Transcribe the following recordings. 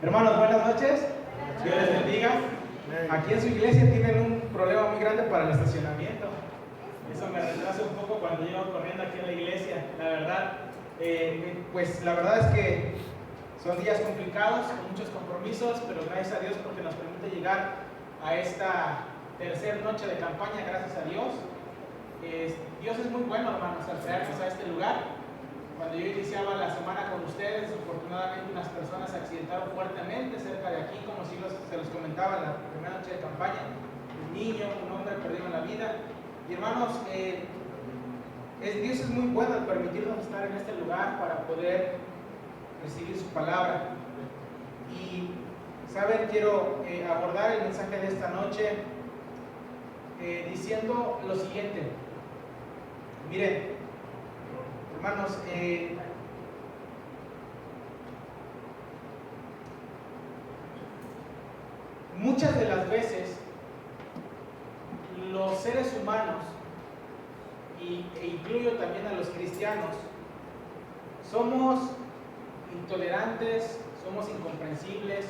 Hermanos, buenas noches. Dios les bendiga. Aquí en su iglesia tienen un problema muy grande para el estacionamiento. Eso me retrasa un poco cuando llego corriendo aquí en la iglesia. La verdad, pues la verdad es que son días complicados, con muchos compromisos, pero gracias a Dios porque nos permite llegar a esta tercera noche de campaña, gracias a Dios. Dios es muy bueno, hermanos, al traernos a este lugar. Cuando yo iniciaba la semana con ustedes, afortunadamente unas personas se accidentaron fuertemente cerca de aquí, como si se los comentaba en la primera noche de campaña. Un niño, un hombre perdieron la vida. Y hermanos, Dios es muy bueno al permitirnos estar en este lugar para poder recibir su palabra. Y, ¿saben? Quiero abordar el mensaje de esta noche diciendo lo siguiente. Miren, hermanos, muchas de las veces los seres humanos, e incluyo también a los cristianos, somos intolerantes, somos incomprensibles,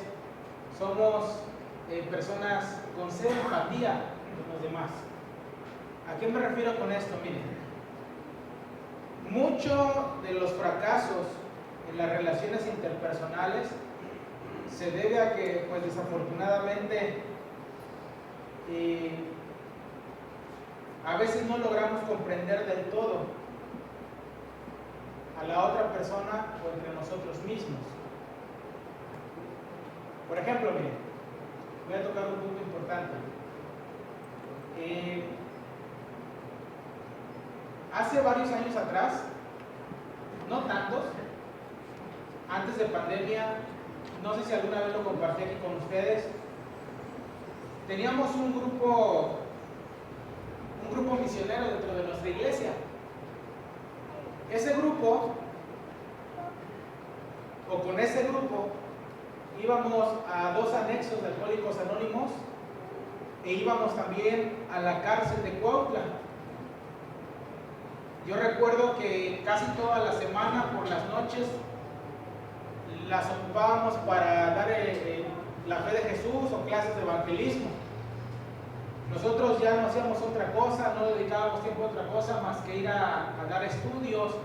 somos personas con cero empatía con los demás. ¿A qué me refiero con esto? Miren, mucho de los fracasos en las relaciones interpersonales se debe a que, pues desafortunadamente, a veces no logramos comprender del todo a la otra persona o entre nosotros mismos. Por ejemplo, miren, voy a tocar un punto importante. Hace varios años atrás, no tantos, antes de pandemia, no sé si alguna vez lo compartí aquí con ustedes, teníamos un grupo misionero dentro de nuestra iglesia. Ese grupo, o con ese grupo, íbamos a 2 anexos de Alcohólicos Anónimos e íbamos también a la cárcel de Cuautla. Yo recuerdo que casi toda la semana, por las noches, las ocupábamos para dar la fe de Jesús o clases de evangelismo. Nosotros ya no hacíamos otra cosa, no dedicábamos tiempo a otra cosa más que ir a dar estudios,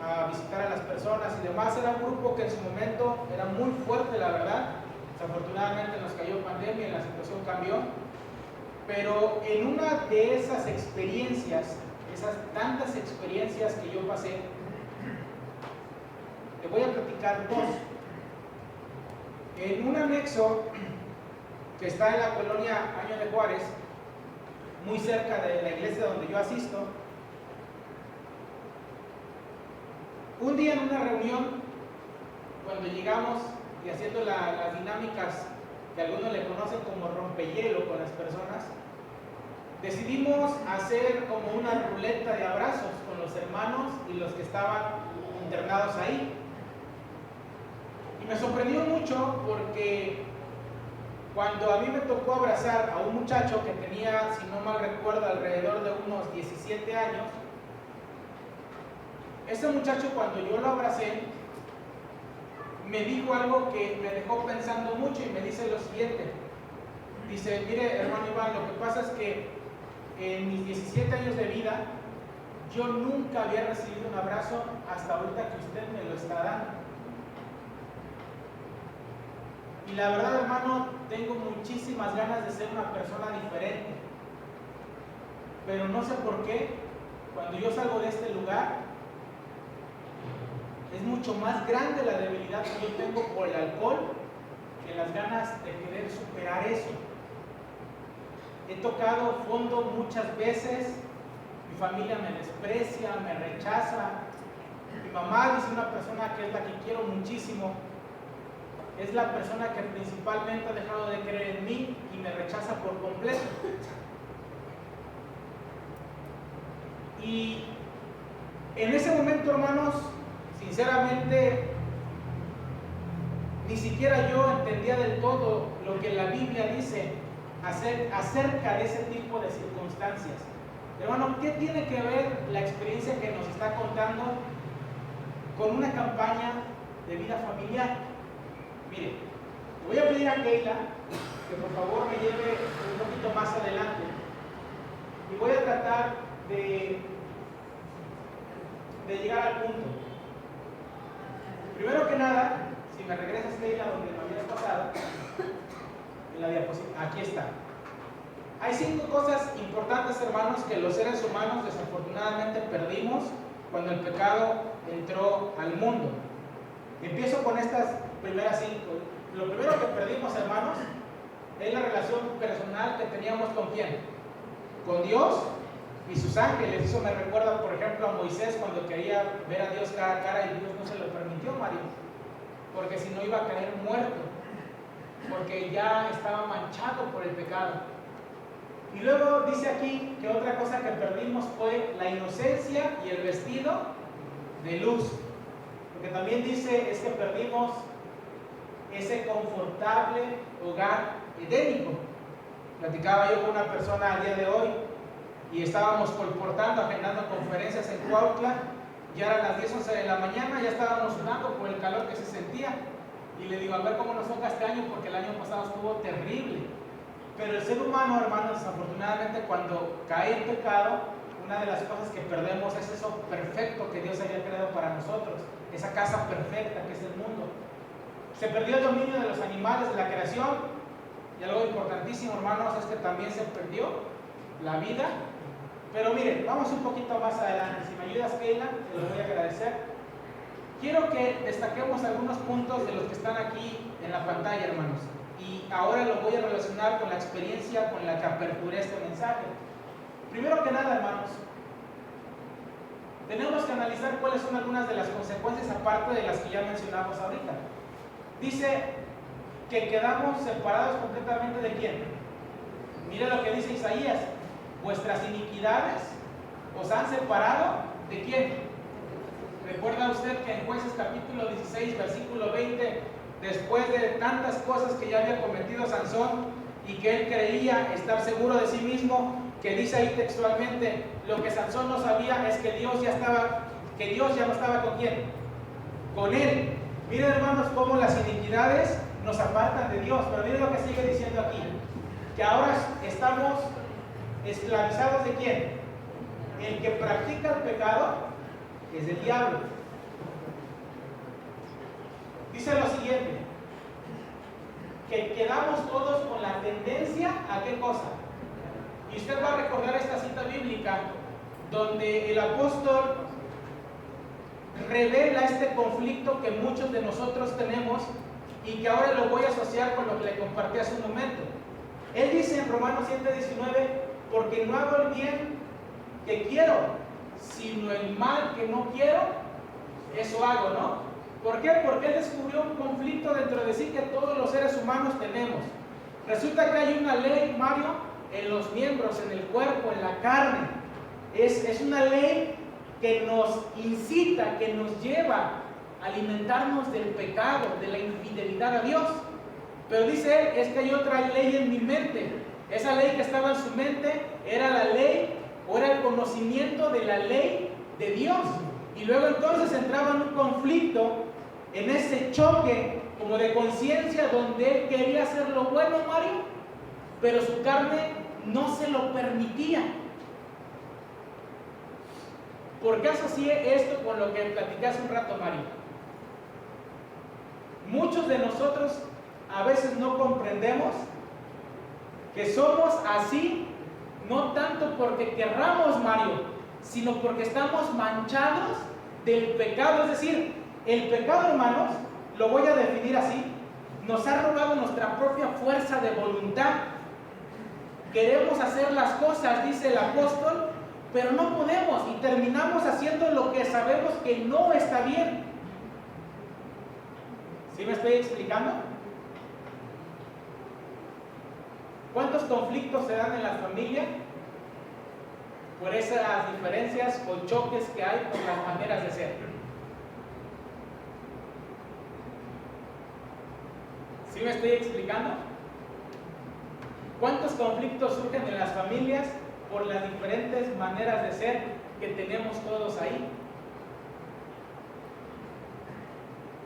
a visitar a las personas y demás. Era un grupo que en su momento era muy fuerte, la verdad. Desafortunadamente nos cayó pandemia y la situación cambió. Pero en una de esas experiencias, esas tantas experiencias que yo pasé, te voy a platicar 2. En un anexo que está en la colonia Año de Juárez, muy cerca de la iglesia donde yo asisto, un día en una reunión, cuando llegamos y haciendo las dinámicas que algunos le conocen como rompehielo con las personas, decidimos hacer como una ruleta de abrazos con los hermanos y los que estaban internados ahí. Y me sorprendió mucho porque cuando a mí me tocó abrazar a un muchacho que tenía, si no mal recuerdo, alrededor de unos 17 años, ese muchacho, cuando yo lo abracé, me dijo algo que me dejó pensando mucho y me dice lo siguiente. Dice: mire, hermano Iván, lo que pasa es que en mis 17 años de vida yo nunca había recibido un abrazo hasta ahorita que usted me lo está dando. Y la verdad, hermano, tengo muchísimas ganas de ser una persona diferente. Pero no sé por qué, cuando yo salgo de este lugar, es mucho más grande la debilidad que yo tengo por el alcohol que las ganas de querer superar eso. He tocado fondo muchas veces, mi familia me desprecia, me rechaza. Mi mamá dice, una persona que es la que quiero muchísimo, es la persona que principalmente ha dejado de creer en mí y me rechaza por completo. Y en ese momento, hermanos, sinceramente, ni siquiera yo entendía del todo lo que la Biblia dice acerca de ese tipo de circunstancias. Hermano, ¿qué tiene que ver la experiencia que nos está contando con una campaña de vida familiar? Mire, Voy a pedir a Keila que por favor me lleve un poquito más adelante y voy a tratar de llegar al punto. Primero que nada, si me regresas, Keila, donde me habías pasado, en la diapositiva, aquí está. Hay 5 cosas importantes, hermanos, que los seres humanos desafortunadamente perdimos cuando el pecado entró al mundo. Empiezo con estas primeras 5. Lo primero que perdimos, hermanos, es la relación personal que teníamos con ¿quién? Con Dios y sus ángeles. Eso me recuerda, por ejemplo, a Moisés cuando quería ver a Dios cara a cara y Dios no se lo permitió, Mario, porque si no iba a caer muerto, porque ya estaba manchado por el pecado. Y luego dice aquí que otra cosa que perdimos fue la inocencia y el vestido de luz. Lo que también dice es que perdimos ese confortable hogar edénico. Platicaba yo con una persona al día de hoy y estábamos colportando, agendando conferencias en Cuautla. Ya eran las 10, 11 de la mañana, ya estábamos sudando por el calor que se sentía. Y le digo, a ver cómo nos toca este año, porque el año pasado estuvo terrible. Pero el ser humano, hermanos, desafortunadamente cuando cae en pecado, una de las cosas que perdemos es eso perfecto que Dios había creado para nosotros, esa casa perfecta que es el mundo. Se perdió el dominio de los animales, de la creación, y algo importantísimo, hermanos, es que también se perdió la vida. Pero miren, vamos un poquito más adelante. Si me ayudas, Keila, te lo voy a agradecer. Quiero que destaquemos algunos puntos de los que están aquí en la pantalla, hermanos. Y ahora lo voy a relacionar con la experiencia con la que aperturé este mensaje. Primero que nada, hermanos, tenemos que analizar cuáles son algunas de las consecuencias aparte de las que ya mencionamos ahorita. Dice que quedamos separados completamente ¿de quién? Mire lo que dice Isaías: vuestras iniquidades os han separado ¿de quién? ¿Recuerda usted que en Jueces capítulo 16, versículo 20, después de tantas cosas que ya había cometido Sansón y que él creía estar seguro de sí mismo, que dice ahí textualmente, lo que Sansón no sabía es que Dios ya no estaba con quién? Con él. Miren, hermanos, cómo las iniquidades nos apartan de Dios. Pero miren lo que sigue diciendo aquí, que ahora estamos esclavizados ¿de quién? El que practica el pecado es el diablo. Dice lo siguiente, que quedamos todos con la tendencia ¿a qué cosa? Y usted va a recordar esta cita bíblica donde el apóstol revela este conflicto que muchos de nosotros tenemos y que ahora lo voy a asociar con lo que le compartí hace un momento. Él dice en Romanos 7:19, porque no hago el bien que quiero, sino el mal que no quiero, eso hago, ¿no? ¿Por qué? Porque él descubrió un conflicto dentro de sí que todos los seres humanos tenemos. Resulta que hay una ley, Mario, en los miembros, en el cuerpo, en la carne. Es una ley que nos incita, que nos lleva a alimentarnos del pecado, de la infidelidad a Dios. Pero dice él, es que hay otra ley en mi mente. Esa ley que estaba en su mente era la ley, o era el conocimiento de la ley de Dios. Y luego entonces entraba en un conflicto, en ese choque como de conciencia, donde él quería hacer lo bueno, Mario, pero su carne no se lo permitía. ¿Por qué asocié esto con lo que platicé hace un rato, Mario? Muchos de nosotros a veces no comprendemos que somos así, no tanto porque querramos, Mario, sino porque estamos manchados del pecado. Es decir, el pecado, hermanos, lo voy a definir así, nos ha robado nuestra propia fuerza de voluntad. Queremos hacer las cosas, dice el apóstol, pero no podemos y terminamos haciendo lo que sabemos que no está bien. ¿Sí me estoy explicando? ¿Cuántos conflictos se dan en la familia por esas diferencias o choques que hay con las maneras de ser? ¿Sí me estoy explicando? ¿Cuántos conflictos surgen en las familias por las diferentes maneras de ser que tenemos todos ahí?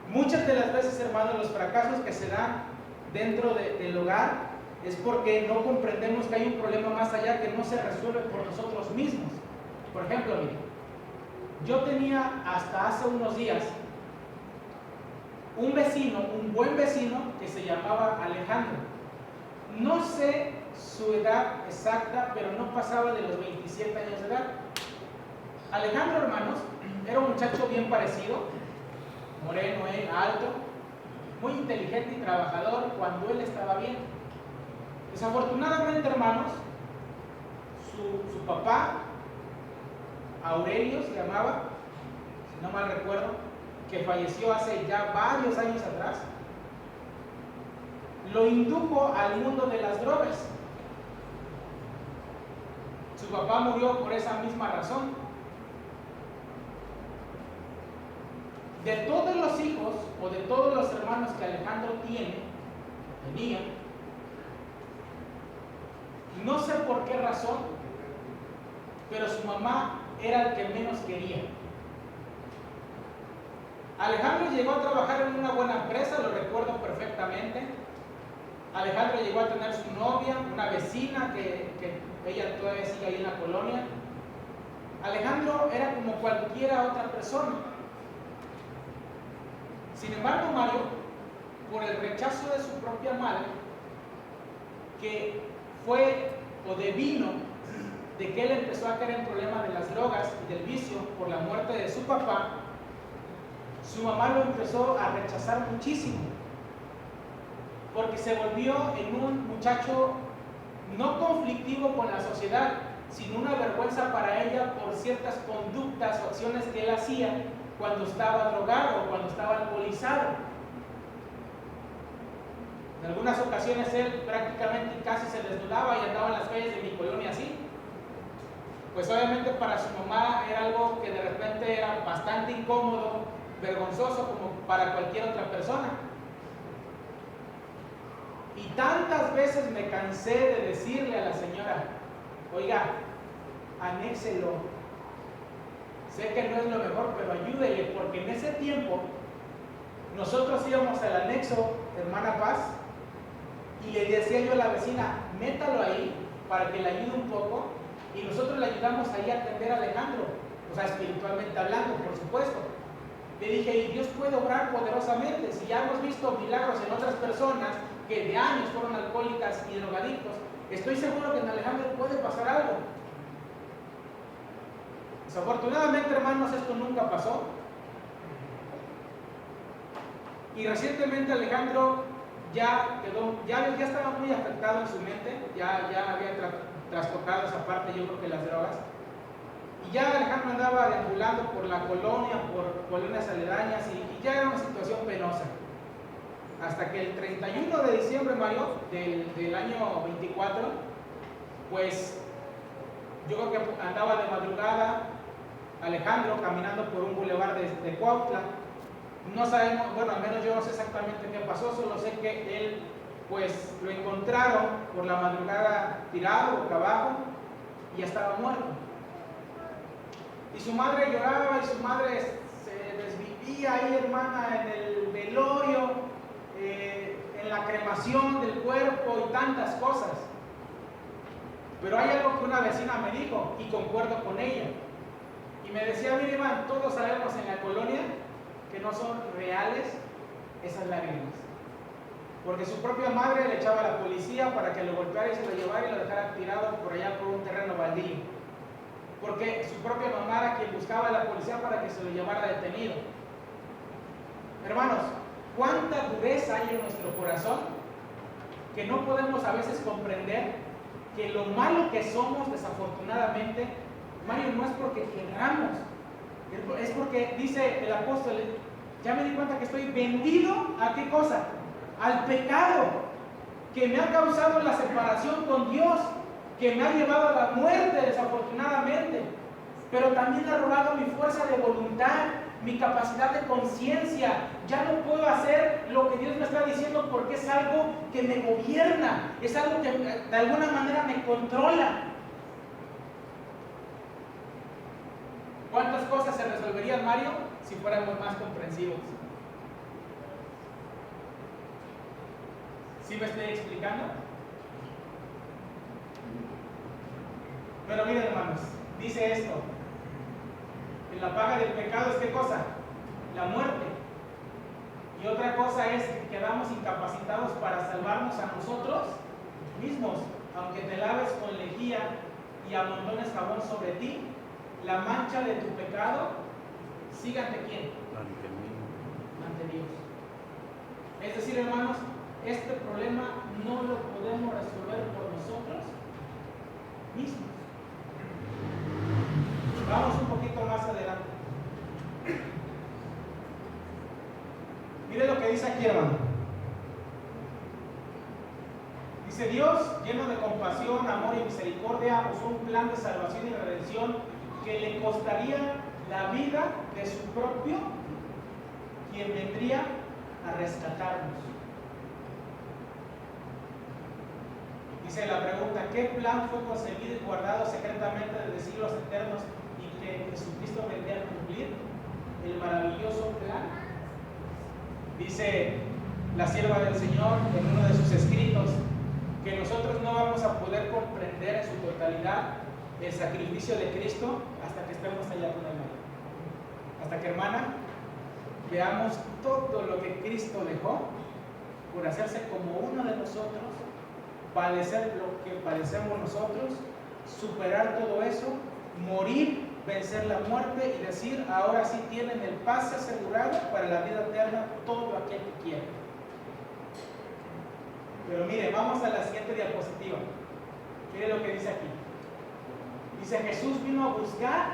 Muchas de las veces, hermanos, los fracasos que se dan dentro del hogar es porque no comprendemos que hay un problema más allá que no se resuelve por nosotros mismos. Por ejemplo, mire, yo tenía hasta hace unos días un vecino, un buen vecino, que se llamaba Alejandro. No sé su edad exacta, pero no pasaba de los 27 años de edad. Alejandro, hermanos, era un muchacho bien parecido, moreno, alto, muy inteligente y trabajador cuando él estaba bien. Desafortunadamente, hermanos, su papá, Aurelio se llamaba, si no mal recuerdo, que falleció hace ya varios años atrás, lo indujo al mundo de las drogas. Su papá murió por esa misma razón. De todos los hijos o de todos los hermanos que Alejandro tenía, no sé por qué razón, pero su mamá era el que menos quería. Alejandro llegó a trabajar en una buena empresa, lo recuerdo perfectamente. Alejandro llegó a tener su novia, una vecina que ella todavía sigue ahí en la colonia. Alejandro era como cualquiera otra persona. Sin embargo, Mario, por el rechazo de su propia madre, que fue o devino de que él empezó a caer en problemas de las drogas y del vicio por la muerte de su papá, su mamá lo empezó a rechazar muchísimo, porque se volvió en un muchacho no conflictivo con la sociedad, sino una vergüenza para ella por ciertas conductas o acciones que él hacía cuando estaba drogado o cuando estaba alcoholizado. En algunas ocasiones él prácticamente casi se desnudaba y andaba en las calles de mi colonia así. Pues obviamente para su mamá era algo que de repente era bastante incómodo, vergonzoso como para cualquier otra persona. Y tantas veces me cansé de decirle a la señora, oiga, anéxelo. Sé que no es lo mejor, pero ayúdele, porque en ese tiempo nosotros íbamos al anexo, hermana Paz, y le decía yo a la vecina, métalo ahí para que le ayude un poco, y nosotros le ayudamos ahí a atender a Alejandro, o sea, espiritualmente hablando, por supuesto. Le dije, y Dios puede obrar poderosamente, si ya hemos visto milagros en otras personas que de años fueron alcohólicas y drogadictos, estoy seguro que en Alejandro puede pasar algo. Desafortunadamente, hermanos, esto nunca pasó. Y recientemente Alejandro ya estaba muy afectado en su mente, ya había trastocado esa parte, yo creo que las drogas. Y ya Alejandro andaba deambulando por la colonia, por colonias aledañas, y ya era una situación penosa. Hasta que el 31 de diciembre, Mario, del año 24, pues yo creo que andaba de madrugada Alejandro caminando por un bulevar de Cuautla. No sabemos, bueno, al menos yo no sé exactamente qué pasó, solo sé que él, pues lo encontraron por la madrugada tirado, boca abajo, y ya estaba muerto. Y su madre lloraba y su madre se desvivía ahí, hermana, en el velorio, en la cremación del cuerpo y tantas cosas. Pero hay algo que una vecina me dijo y concuerdo con ella. Y me decía, mire, Iván, todos sabemos en la colonia que no son reales esas lágrimas. Porque su propia madre le echaba a la policía para que lo golpeara y se lo llevara y lo dejara tirado por allá por un terreno baldío. Porque su propia mamá era quien buscaba a la policía para que se lo llevara detenido. Hermanos, cuánta dureza hay en nuestro corazón que no podemos a veces comprender que lo malo que somos, desafortunadamente, Mario, no es porque queramos, es porque dice el apóstol, ya me di cuenta que estoy vendido a qué cosa, al pecado, que me ha causado la separación con Dios, que me ha llevado a la muerte, desafortunadamente, pero también ha robado mi fuerza de voluntad, mi capacidad de conciencia. Ya no puedo hacer lo que Dios me está diciendo porque es algo que me gobierna, es algo que de alguna manera me controla. ¿Cuántas cosas se resolverían, Mario, si fuéramos más comprensivos? ¿Sí me estoy explicando? Pero miren, hermanos, dice esto: que la paga del pecado es ¿qué cosa? La muerte. Y otra cosa es que quedamos incapacitados para salvarnos a nosotros mismos. Aunque te laves con lejía y amontones jabón sobre ti, la mancha de tu pecado sigue ante quién? Ante Dios. Es decir, hermanos, este problema no lo podemos resolver por nosotros mismos. Vamos un poquito más adelante. Mire lo que dice aquí, hermano. Dice: Dios, lleno de compasión, amor y misericordia, usó un plan de salvación y redención que le costaría la vida de su propio, quien vendría a rescatarnos. Dice la pregunta: ¿qué plan fue concebido y guardado secretamente desde siglos eternos y que Jesucristo vendría a cumplir? El maravilloso plan. Dice la sierva del Señor en uno de sus escritos que nosotros no vamos a poder comprender en su totalidad el sacrificio de Cristo hasta que estemos allá con Él. Hasta que, hermana, veamos todo lo que Cristo dejó por hacerse como uno de nosotros, padecer lo que padecemos nosotros, superar todo eso, morir, vencer la muerte y decir: ahora sí tienen el pase asegurado para la vida eterna todo aquel que quiera. Pero mire, vamos a la siguiente diapositiva. Mire lo que dice aquí. Dice: Jesús vino a buscar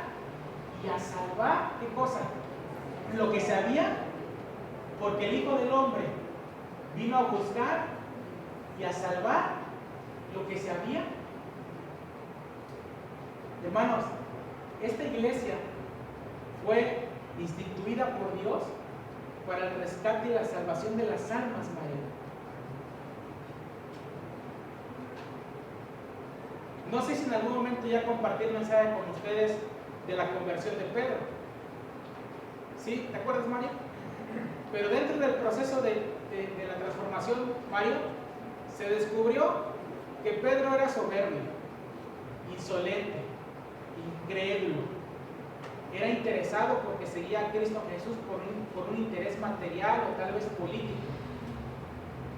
y a salvar, ¿qué cosa? Lo que se había, porque el Hijo del Hombre vino a buscar y a salvar lo que se había. Hermanos, esta iglesia fue instituida por Dios para el rescate y la salvación de las almas, María. No sé si en algún momento ya compartí el mensaje con ustedes de la conversión de Pedro. ¿Sí? ¿Te acuerdas, Mario? Pero dentro del proceso de la transformación, Mario, se descubrió que Pedro era soberbio, insolente, incrédulo. Era interesado porque seguía a Cristo Jesús por un interés material o tal vez político.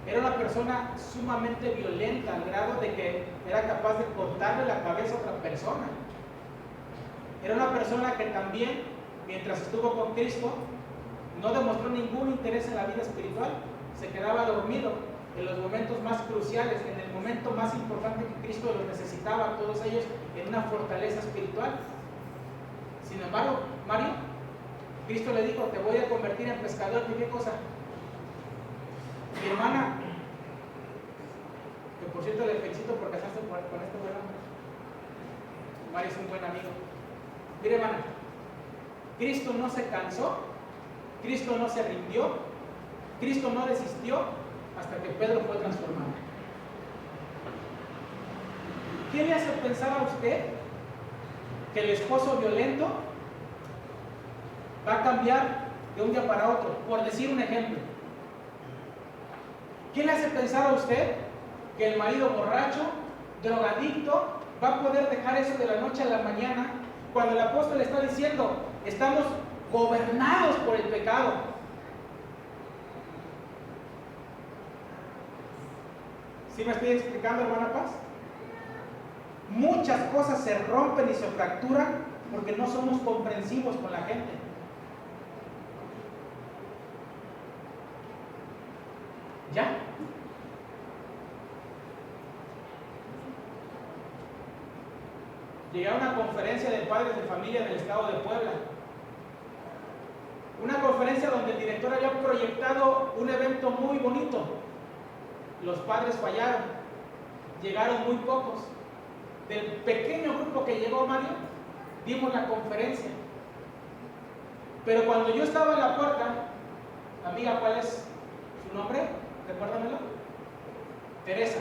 Era una persona sumamente violenta al grado de que era capaz de cortarle la cabeza a otra persona. Era una persona que también, mientras estuvo con Cristo, no demostró ningún interés en la vida espiritual. Se quedaba dormido en los momentos más cruciales, en el momento más importante que Cristo los necesitaba, todos ellos en una fortaleza espiritual. Sin embargo, Mario, Cristo le dijo: te voy a convertir en pescador. ¿Y qué cosa? Mi hermana, que por cierto le felicito por casarse con este buen hombre. Mario es un buen amigo. Mire, hermana, Cristo no se cansó, Cristo no se rindió, Cristo no desistió hasta que Pedro fue transformado. ¿Qué le hace pensar a usted que el esposo violento va a cambiar de un día para otro? Por decir un ejemplo. ¿Qué le hace pensar a usted que el marido borracho, drogadicto, va a poder dejar eso de la noche a la mañana cuando el apóstol está diciendo: estamos gobernados por el pecado? ¿Sí me estoy explicando, hermana Paz? Muchas cosas se rompen y se fracturan porque no somos comprensivos con la gente. ¿Ya? Llegué a una conferencia de padres de familia del estado de Puebla. Una conferencia donde el director había proyectado un evento muy bonito. Los padres fallaron, llegaron muy pocos. Del pequeño grupo que llegó, Mario, dimos la conferencia. Pero cuando yo estaba en la puerta, amiga, ¿cuál es su nombre? Recuérdamelo. Teresa.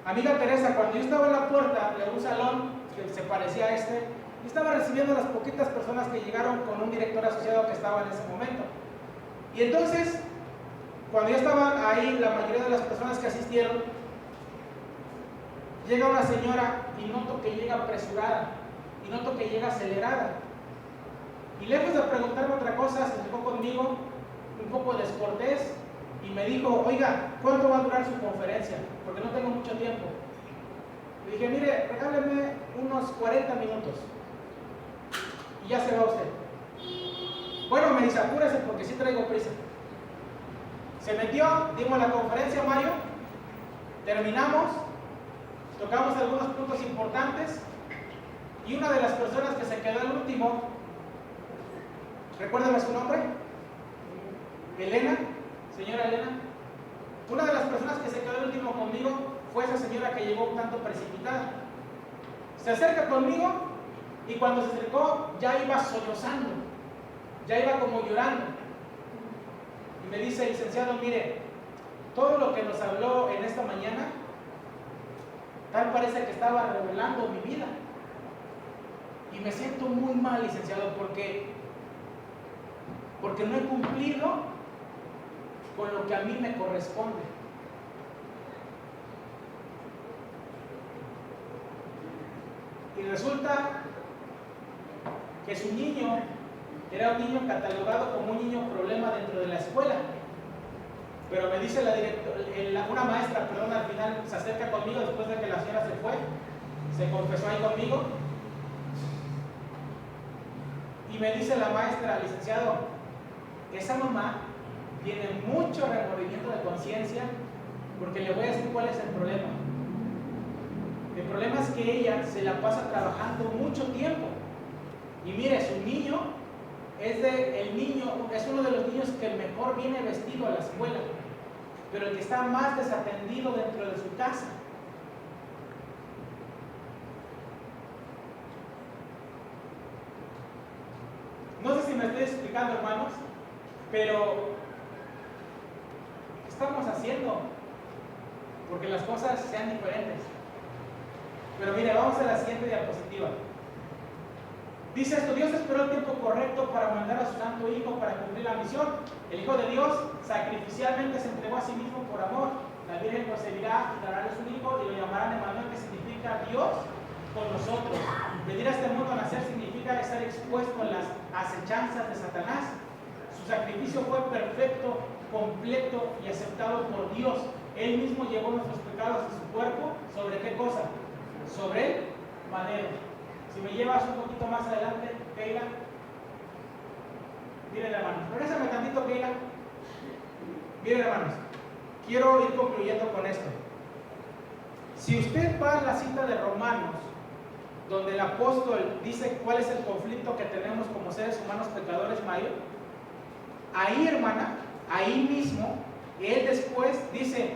Amiga Teresa, cuando yo estaba en la puerta de un salón que se parecía a este, yo estaba recibiendo a las poquitas personas que llegaron con un director asociado que estaba en ese momento. Y entonces cuando ya estaban ahí la mayoría de las personas que asistieron, llega una señora y noto que llega apresurada y noto que llega acelerada. Y lejos de preguntarme otra cosa, se acercó conmigo, un poco descortés, y me dijo: oiga, ¿cuánto va a durar su conferencia? Porque no tengo mucho tiempo. Le dije: mire, regáleme unos 40 minutos y ya se va usted. Bueno, me dice: apúrese porque sí traigo prisa. Se metió, dimos la conferencia, Mario, terminamos, tocamos algunos puntos importantes, y una de las personas que se quedó al último, recuérdame su nombre, Elena, señora Elena. Una de las personas que se quedó al último conmigo fue esa señora que llegó un tanto precipitada. Se acerca conmigo y cuando se acercó ya iba sollozando, ya iba como llorando. Y me dice: licenciado, mire, todo lo que nos habló en esta mañana, tal parece que estaba revelando mi vida. Y me siento muy mal, licenciado, porque no he cumplido con lo que a mí me corresponde. Y resulta que su niño era un niño catalogado como un niño problema dentro de la escuela. Pero me dice una maestra, al final se acerca conmigo después de que la señora se fue, se confesó ahí conmigo, y me dice la maestra: licenciado, esa mamá tiene mucho remordimiento de conciencia, porque le voy a decir cuál es el problema. El problema es que ella se la pasa trabajando mucho tiempo. Y mire, su niño es uno de los niños que mejor viene vestido a la escuela, pero el que está más desatendido dentro de su casa. No sé si me estoy explicando, hermanos, pero ¿qué estamos haciendo? Porque las cosas sean diferentes. Pero mire, vamos a la siguiente diapositiva. Dice esto: Dios esperó el tiempo correcto para mandar a su santo Hijo para cumplir la misión. El Hijo de Dios sacrificialmente se entregó a sí mismo por amor. La Virgen concebirá y dará a su Hijo y lo llamarán Emmanuel, que significa Dios con nosotros. Venir a este mundo a nacer significa estar expuesto a las acechanzas de Satanás. Su sacrificio fue perfecto, completo y aceptado por Dios. Él mismo llevó nuestros pecados en su cuerpo. ¿Sobre qué cosa? Sobre el madero. Si me llevas un poquito más adelante, Keila. Miren, hermanos, regrésame tantito, Keila. Miren, hermanos, quiero ir concluyendo con esto. Si usted va a la cita de Romanos, donde el apóstol dice cuál es el conflicto que tenemos como seres humanos pecadores, Mayo, ahí, hermana, ahí mismo, él después dice: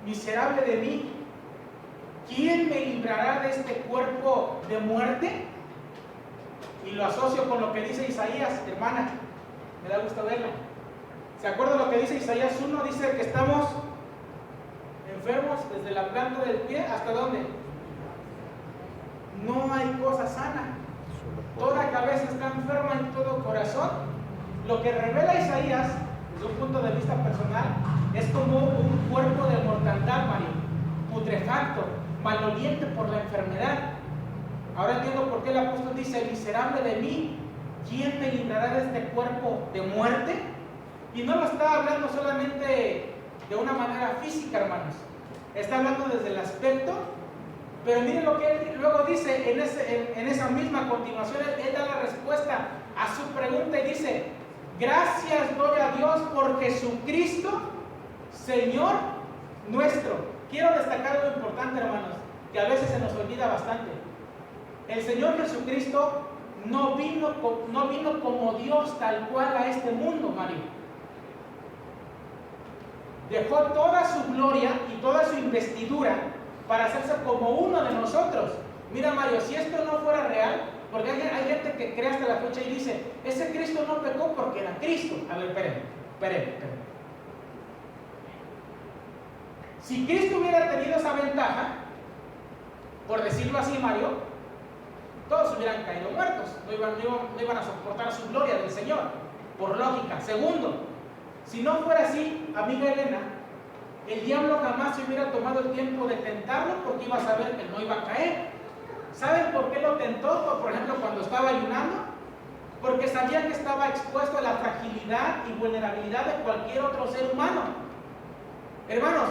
miserable de mí, ¿quién me librará de este cuerpo de muerte? Y lo asocio con lo que dice Isaías, hermana, me da gusto verlo. ¿Se acuerdan lo que dice Isaías 1? Dice que estamos enfermos desde la planta del pie hasta ¿dónde? No hay cosa sana. Toda cabeza está enferma y todo corazón. Lo que revela Isaías, desde un punto de vista personal, es como un cuerpo de mortandad, Mario, putrefacto, maloliente por la enfermedad. Ahora entiendo por qué el apóstol dice: miserable de mí, ¿quién me librará de este cuerpo de muerte? Y no lo está hablando solamente de una manera física, hermanos. Está hablando desde el aspecto. Pero miren lo que él luego dice en esa misma continuación. Él da la respuesta a su pregunta y dice: gracias doy a Dios por Jesucristo, Señor nuestro. Quiero destacar algo importante, hermanos, que a veces se nos olvida bastante. El Señor Jesucristo no vino como Dios tal cual a este mundo, Mario. Dejó toda su gloria y toda su investidura para hacerse como uno de nosotros. Mira, Mario, si esto no fuera real, porque hay gente que cree hasta la fecha y dice: ese Cristo no pecó porque era Cristo. A ver, esperen. Si Cristo hubiera tenido esa ventaja, por decirlo así, Mario, todos hubieran caído muertos, no iban a soportar su gloria del Señor, por lógica. Segundo, Si no fuera así, amiga Elena, el diablo jamás se hubiera tomado el tiempo de tentarlo porque iba a saber que no iba a caer. ¿Saben por qué lo tentó? Por ejemplo, cuando estaba ayunando, porque sabía que estaba expuesto a la fragilidad y vulnerabilidad de cualquier otro ser humano. Hermanos,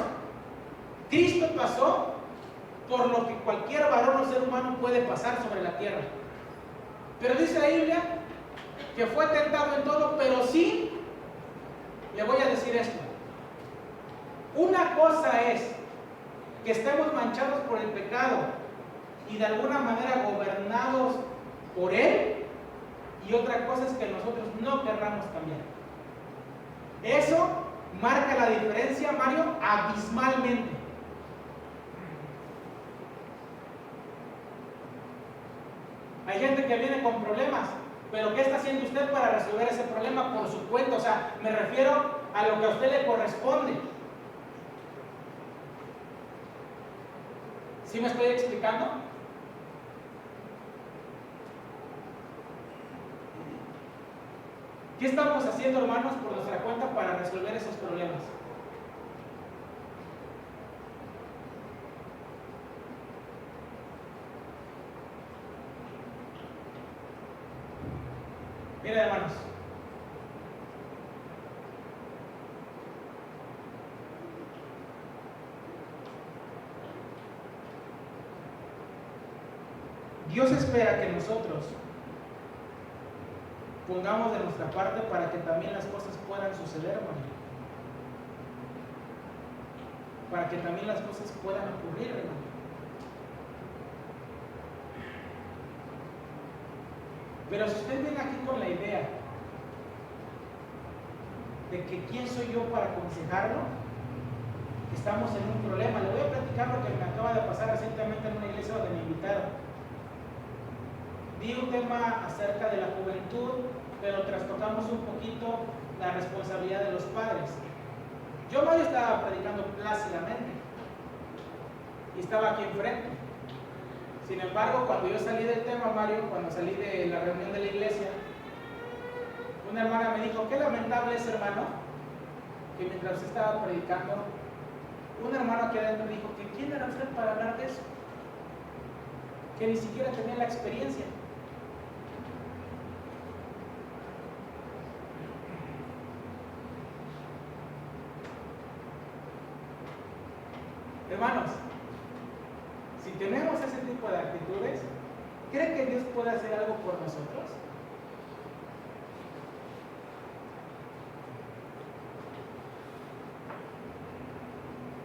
Cristo pasó por lo que cualquier varón o ser humano puede pasar sobre la tierra. Pero dice la Biblia que fue tentado en todo, pero sí, le voy a decir esto. Una cosa es que estemos manchados por el pecado y de alguna manera gobernados por él, y otra cosa es que nosotros no querramos cambiar. Eso marca la diferencia, Mario, abismalmente. Hay gente que viene con problemas, pero ¿qué está haciendo usted para resolver ese problema por su cuenta? O sea, me refiero a lo que a usted le corresponde. ¿Sí me estoy explicando? ¿Qué estamos haciendo, hermanos, por nuestra cuenta para resolver esos problemas? Mira, hermanos, Dios espera que nosotros pongamos de nuestra parte para que también las cosas puedan suceder, hermano. Para que también las cosas puedan ocurrir, hermano. Pero si usted viene aquí con la idea de que quién soy yo para aconsejarlo, estamos en un problema. Le voy a platicar lo que me acaba de pasar recientemente en una iglesia donde me invitaron. Di un tema acerca de la juventud, pero trastocamos un poquito la responsabilidad de los padres. Yo no estaba predicando plácidamente y estaba aquí enfrente. Sin embargo, cuando yo salí del tema, Mario, cuando salí de la reunión de la iglesia, una hermana me dijo: qué lamentable es, hermano, que mientras usted estaba predicando, un hermano aquí adentro dijo que quién era usted para hablar de eso, que ni siquiera tenía la experiencia. Hermanos, si tenemos ese tipo de actitudes, ¿cree que Dios puede hacer algo por nosotros?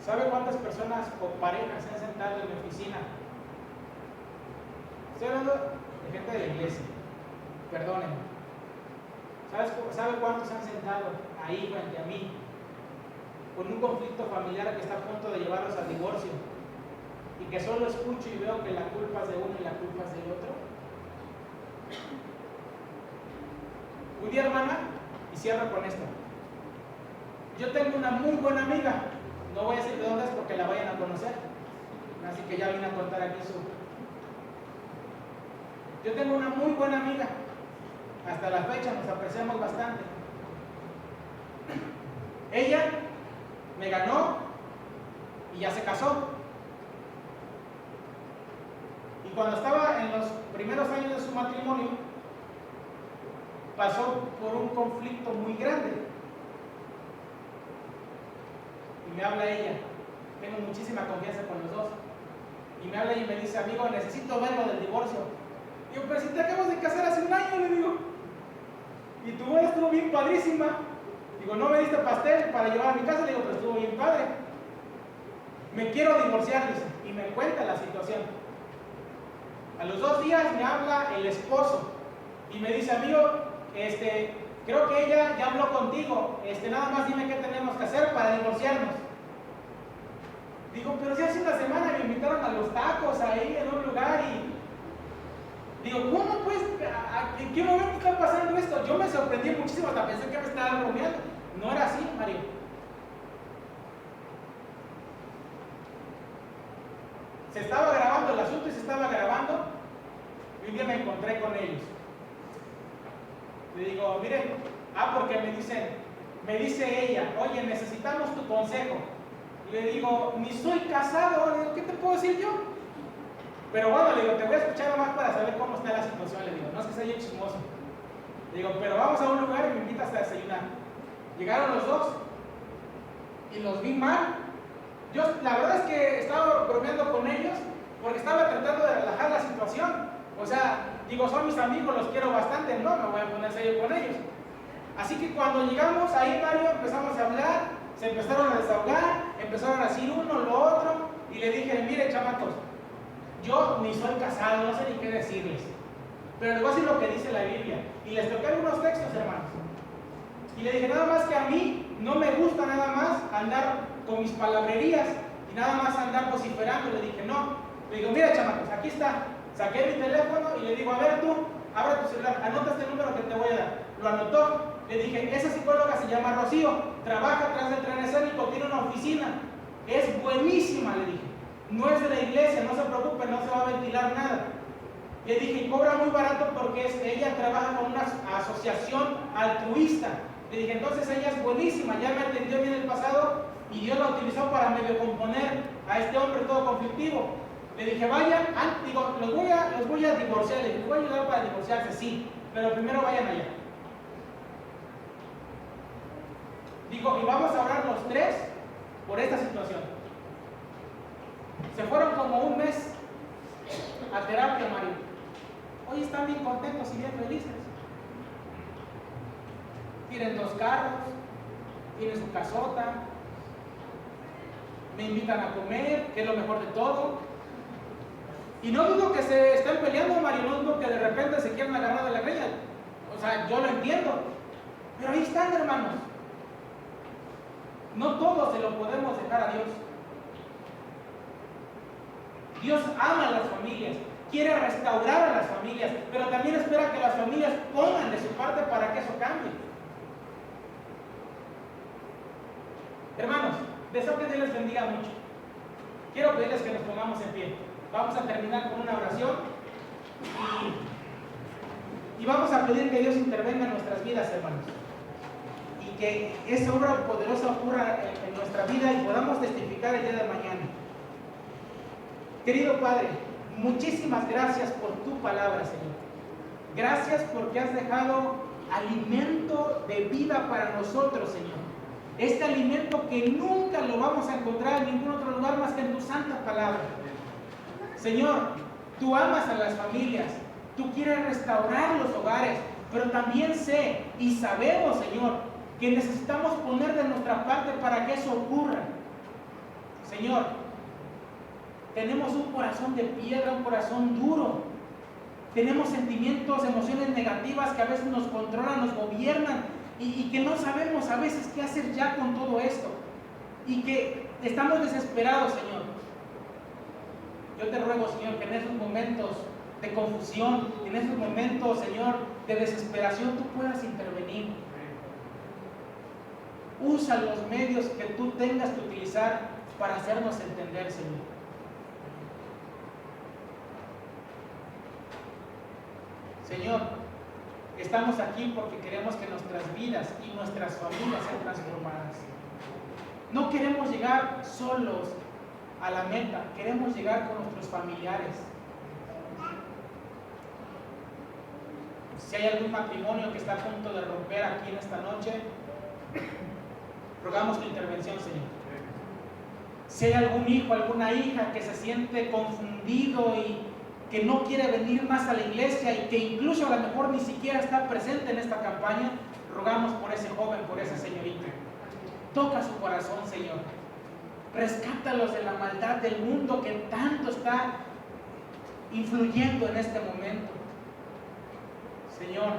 ¿Sabe cuántas personas o parejas se han sentado en mi oficina? Estoy hablando de gente de la iglesia, perdónenme. ¿Sabe cuántos se han sentado ahí frente a mí con un conflicto familiar que está a punto de llevarlos al divorcio, y que solo escucho y veo que la culpa es de uno y la culpa es del otro? Un día, hermana, y cierro con esto. Yo tengo una muy buena amiga, no voy a decir de dónde es porque la vayan a conocer, así que ya vine a contar aquí su... Yo tengo una muy buena amiga, hasta la fecha nos apreciamos bastante. Ella me ganó y ya se casó. Y cuando estaba en los primeros años de su matrimonio, pasó por un conflicto muy grande. Y me habla ella, tengo muchísima confianza con los dos, y me habla ella y me dice: amigo, necesito ver lo del divorcio. Digo: pero si te acabas de casar hace un año, le digo, y tu boda estuvo bien padrísima. Digo: no me diste pastel para llevar a mi casa. Le digo: pero estuvo bien padre. Me quiero divorciar, dice, y me cuenta la situación. A los 2 días me habla el esposo y me dice: amigo, creo que ella ya habló contigo, nada más dime qué tenemos que hacer para divorciarnos. Digo: pero si hace una semana me invitaron a los tacos ahí en un lugar, y digo: ¿cómo pues? ¿En qué momento está pasando esto? Yo me sorprendí muchísimo, hasta pensé que me estaban bromeando. No era así, Mario. Se estaba grabando el asunto y se estaba grabando, y un día me encontré con ellos. Le digo: miren, porque me dicen, me dice ella, oye, necesitamos tu consejo. Le digo, ni soy casado. Le digo, ¿qué te puedo decir yo? Pero bueno, le digo, te voy a escuchar nomás para saber cómo está la situación. Le digo, no es que sea yo chismoso. Le digo, pero vamos a un lugar y me invitas a desayunar. Llegaron los dos y los vi mal. Yo la verdad es que estaba bromeando con ellos porque estaba tratando de relajar la situación. O sea, digo, son mis amigos, los quiero bastante, no me voy a poner serio con ellos. Así que cuando llegamos ahí, Mario, empezamos a hablar, se empezaron a desahogar, empezaron a decir uno, lo otro, y le dije, mire, chamacos, yo ni soy casado, no sé ni qué decirles, pero les voy a decir lo que dice la Biblia. Y les toqué algunos textos, hermanos. Y le dije, nada más que a mí no me gusta nada más andar con mis palabrerías y nada más andar vociferando. Le dije, no. Le digo, mira, chamacos, aquí está. Saqué mi teléfono y le digo, a ver tú, abre tu celular, anota este número que te voy a dar. Lo anotó. Le dije, esa psicóloga se llama Rocío, trabaja atrás del tren escénico, tiene una oficina, es buenísima, le dije. No es de la iglesia, no se preocupe, no se va a ventilar nada. Le dije, y cobra muy barato porque ella trabaja con una asociación altruista. Le dije, entonces ella es buenísima, ya me atendió bien el pasado y Dios la utilizó para medio componer a este hombre todo conflictivo. Le dije, vayan, digo, los voy a divorciar, le dije, les voy a ayudar para divorciarse, sí, pero primero vayan allá. Digo, y vamos a orar los tres por esta situación. Se fueron como un mes a terapia, Mario. Hoy están bien contentos y bien felices. Tienen 2 carros, tienen su casota, me invitan a comer, que es lo mejor de todo. Y no dudo que se estén peleando, Mario, no dudo que de repente se quieran agarrar de la greña. O sea, yo lo entiendo. Pero ahí están, hermanos. No todo se lo podemos dejar a Dios. Dios ama a las familias, quiere restaurar a las familias, pero también espera que las familias pongan de su parte para que eso cambie. Hermanos, deseo que Dios les bendiga mucho. Quiero pedirles que nos pongamos en pie. Vamos a terminar con una oración y vamos a pedir que Dios intervenga en nuestras vidas, hermanos, y que esa obra poderosa ocurra en nuestra vida y podamos testificar el día de mañana. Querido Padre, muchísimas gracias por tu palabra, Señor. Gracias porque has dejado alimento de vida para nosotros, Señor. Este alimento que nunca lo vamos a encontrar en ningún otro lugar más que en tu santa palabra. Señor, tú amas a las familias, tú quieres restaurar los hogares, pero también sé y sabemos, Señor, que necesitamos poner de nuestra parte para que eso ocurra. Señor, tenemos un corazón de piedra, un corazón duro. Tenemos sentimientos, emociones negativas que a veces nos controlan, nos gobiernan y que no sabemos a veces qué hacer ya con todo esto. Y que estamos desesperados, Señor. Yo te ruego, Señor, que en esos momentos de confusión, en esos momentos, Señor, de desesperación, tú puedas intervenir. Usa los medios que tú tengas que utilizar para hacernos entender, Señor. Señor, estamos aquí porque queremos que nuestras vidas y nuestras familias sean transformadas. No queremos llegar solos a la meta, queremos llegar con nuestros familiares. Si hay algún matrimonio que está a punto de romper aquí en esta noche, rogamos tu intervención, Señor. Si hay algún hijo, alguna hija que se siente confundido y que no quiere venir más a la iglesia y que incluso a lo mejor ni siquiera está presente en esta campaña, rogamos por ese joven, por esa señorita. Toca su corazón, Señor. Rescátalos de la maldad del mundo que tanto está influyendo en este momento. Señor,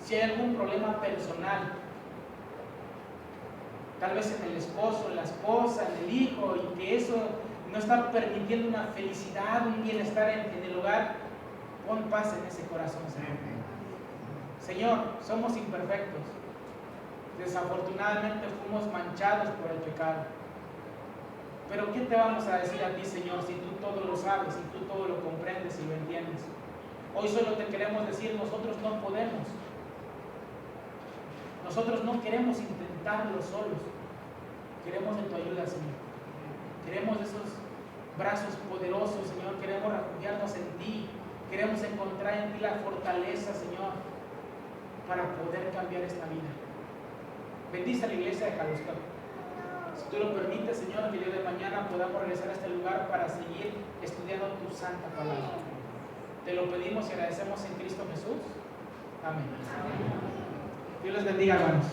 si hay algún problema personal, tal vez en el esposo, en la esposa, en el hijo, y que eso no está permitiendo una felicidad, un bienestar en el hogar, pon paz en ese corazón, Señor. Señor, somos imperfectos. Desafortunadamente fuimos manchados por el pecado. Pero ¿qué te vamos a decir a ti, Señor, si tú todo lo sabes, si tú todo lo comprendes y lo entiendes? Hoy solo te queremos decir, nosotros no podemos. Nosotros no queremos intentarlo solos. Queremos de tu ayuda, Señor. Queremos de esos brazos poderosos, Señor. Queremos refugiarnos en ti. Queremos encontrar en ti la fortaleza, Señor, para poder cambiar esta vida. Bendice a la iglesia de Jalosca. Si tú lo permites, Señor, que el día de mañana podamos regresar a este lugar para seguir estudiando tu santa palabra. Te lo pedimos y agradecemos en Cristo Jesús. Amén. Dios les bendiga, hermanos.